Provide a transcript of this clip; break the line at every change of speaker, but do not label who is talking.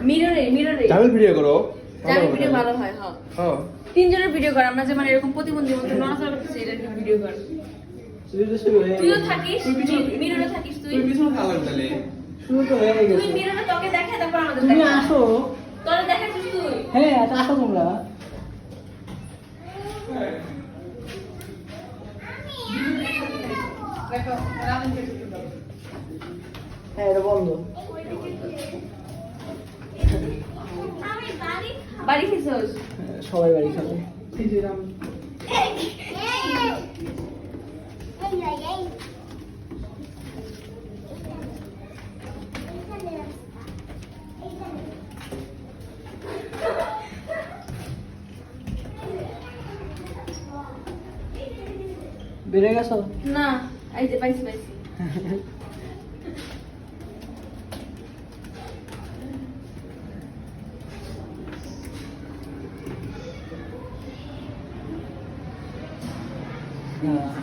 মিররে
Jamil video করো
Jamil video ভালো হয়
হ্যাঁ
তিনজনের ভিডিও কর আমরা যে মানে এরকম প্রতিবন্ধীর মতো নড়াচড়া করতেছি এটা ভিডিও কর তুইও থাকিস মিররে থাকিস তুই
পিছনে ভালো লাগলে
শুরু তো হয়ে গেছে
তুই মিররে তোকে দেখে তারপর আমাদের
তুমি
দেখা
আসো
তোরে দেখাচ্ছিস তুই
হ্যাঁ আসো তোমরা হ্যাঁ এটা বন্ধ
বাড়ি খেয়েছিস
সবাই বাড়ি খাবে বেড়ে গেছো
না এই যে পাইছি
হ্যাঁ